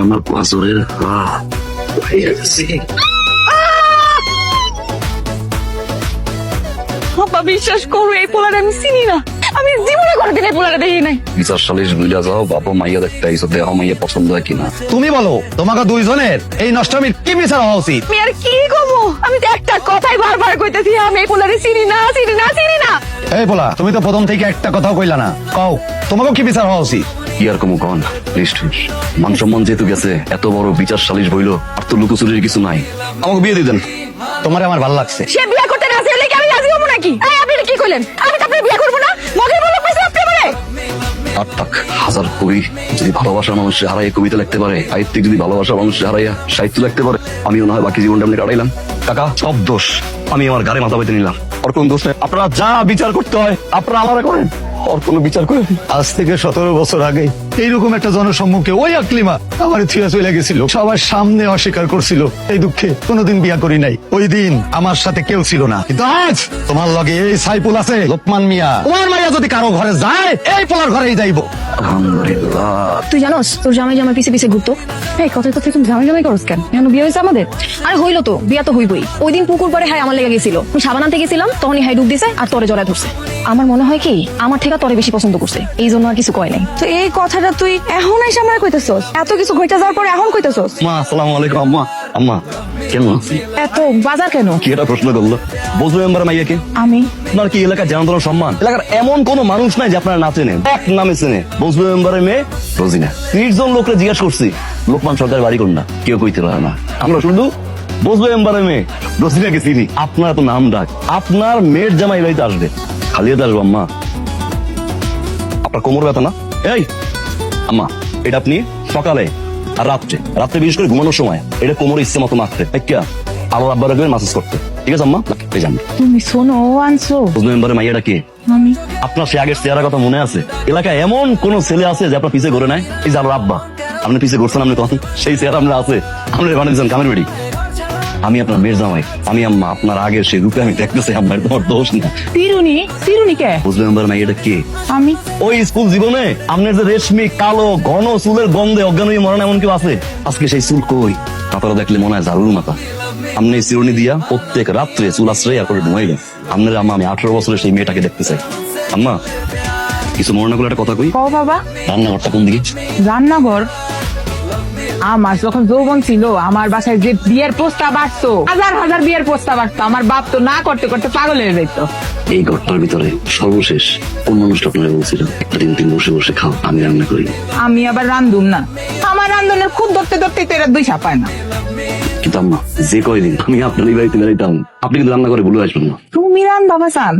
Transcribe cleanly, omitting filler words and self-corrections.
আমার পাঁচরের বাবা বিশ্বাস করো এই পোলাটা আমি চিনি না, আমি জীবনে কোনোদিন এই পোলাটা দেখি নাই। বিচার সালিশ বুঝা যাও, বাবা মাইয়া দেখতে আইসো, দেহ মাইয়া পছন্দ হয় কিনা। তুমি বলো তোমাকে দুইজনের এই নষ্টমীর কি বিচার হওয়া উচিত? আমি আর কি কমো, আমি তো একটা কথাই বারবার কইতেছি, আমি এই পোলারে চিনি না চিনি না চিনি না। এই বলা, তুমি তো প্রথম থেকে একটা কথাও কইলা না, কও তোমাকে কি বিচার হওয়া উচিত? কি আর কমু কন, মান সম্মান যেহেতু গেছে, এত বড় বিচার সালিশ বইলো, আর তো লুকোচুরির কিছু নাই। আমাকে বিয়ে দিয়ে দেন। তোমারে আমার ভালো লাগছে। সে বিয়ে করতে রাজি হলে কি আমি রাজি হবো নাকি? এই আপনি কি কইলেন? আমি তো আপনার বিয়ে করবো না, মগের বলক পাইছে আপনি বলে। আর তাক হাজার কবি যদি ভালোবাসার মানুষে হারাইয়া কবিতা লিখতে পারে, সাহিত্যিক যদি ভালোবাসার মানুষে হারাইয়া সাহিত্য লিখতে পারে, আমিও না হয় বাকি জীবনটা এমনি কাটাইলাম। কাকা সব দোষ আমি আমার গাড়ি মাথা পেতে নিলাম, ওর কোন দোষ নেই। আপনারা যা বিচার করতে হয় আপনারা আমারা করেন, ওর কোনো বিচার করেন। আজ থেকে 17 বছর আগে এইরকম একটা জনসম্মুখে ওই আকলিমা আমার থিয়া চলে গেছিল, সবার সামনে অস্বীকার করছিল। এই দুঃখে কোনোদিন বিয়া করি নাই। ওই দিন আমার সাথে কেউ ছিল না, কিন্তু আজ তোমার লগে এই সাইফুল আছে, লোকমান মিয়া। তোমার মাইয়া যদি কারো ঘরে যায়, এই পোলার ঘরেই যাইবো। আলহামদুলিল্লাহ। তুই জানোস তোর জামাই জামাই পিছে পিছে ঘুরতো? এই কথায় কথায় তুমি জামাই জামাই করস কেন? এখন বিয়ে হয়েছে আমাদের? আরে হইলো তো, বিয়া তো হইবই। ওই দিন পুকুর পরে হাই আমার লেগে গেছিল, আমি সাবান আনতে গেছিলাম, তখনই হাই ডুব দিছে আর তোরে জড়ায় ধরছে। আমার মনে হয় কি আমার থেকে তোরে বেশি পছন্দ করছে, এই জন্য আর কিছু কয় নাই। তো এই কথাটা তুই এখন এসে আমার কইতেছস? এত কিছু ঘটে যাওয়ার পরে এখন কইতেছস? মা আসসালামু আলাইকুম। আম্মা আম্মা কেমন আছি? এত বাজার কেন? কি একটা প্রশ্ন করলো? বলবো মেম্বার মাইয়াকে আমি আপনার কি এলাকার জানাতন সম্মান, এলাকার এমন কোন মানুষ নাই যে আপনারা না চেনেন, এক নামে চেনে। বলবো মেম্বারের মেয়ে রোজিনা। 30 জন লোকরে জিজ্ঞাসা করছি লোকমান সরকার বাড়ি কোন না, কেউ কইতে পারে না। আমরা শুধু বসবো মেম্বারের মেয়ে রোজিনাকে চিনি। আপনার তো নাম ডাক, আপনার মেয়ের জামাই বাড়িতে আসবে, খালি হাতে আসবো। আম্মা আপনার কোমর ব্যথা না? এই আম্মা এটা আপনি সকালে আর রাত্রে, রাত্রে বিশেষ করে ঘুমানোর সময় এটা কোমরে ইচ্ছে মতো মারতে, আলো আব্বার মাসাজ করতে, ঠিক আছে আম্মা? জানি তুমি শোনো আনছো বুঝলো মেম্বারের মাইয়াটা কে? আমি আপনার সে আগের চেহারা কথা মনে আছে? এলাকায় এমন কোন ছেলে আছে যে আপনার পিছে ঘুরে নাই? এই যে আমার আব্বা, আপনি পিছে ঘুরছেন, আপনি কখন সেই চেহারা আপনার আছে? আপনি বানিয়েছেন কামের বেড়ি। আমি আপনার মেয়ের জামাই, আমি আম্মা আপনার আগের সেই রূপে আমি দেখতেছি, আপনার তোমার দোষ না। তিরুনি তিরুনি কে? বুঝলো মেম্বার মাইয়াটা কে? আমি ওই স্কুল জীবনে আপনার যে রেশমি কালো ঘন চুলের গন্ধে অজ্ঞান হয়ে মরণ এমন কেউ আছে? আজকে সেই চুল কই? আপনারা দেখলে মনে হয় ঝাড়ুর মাথা। আপনি চিরুনি দিয়া প্রত্যেক রাত্রে চুল আশ্রয় করে ঘুমাইলেন। আপনার আম্মা আমি 18 বছরের সেই মেয়েটাকে দেখতে চাই। আম্মা কিছু মনে না করলে একটা কথা কই। ও বাবা, রান্নাঘরটা কোন দিকে? রান্নাঘর? আমার যখন যৌবন ছিল আমার বাসায় যে বিয়ের প্রস্তাব আসতো, হাজার হাজার বিয়ের প্রস্তাব আসতো, আমার বাপ তো না করতে করতে পাগল হয়ে যেত। এই ঘরটার ভিতরে সর্বশেষ কোন মানুষটা আপনারা বলছিল একটা দিন বসে বসে খাও, আমি রান্না করি? আমি আবার রান্ধুম না, আমার রান্ধনের খুব ধরতে ধরতেই তো এরা 2 সাপায় না। কিন্তু আম্মা যে কয়দিন আমি আপনার এই বাড়িতে বেড়াইতাম, আপনি কিন্তু রান্না করে ভুলে আসবেন না। তুমি রান বাবা চান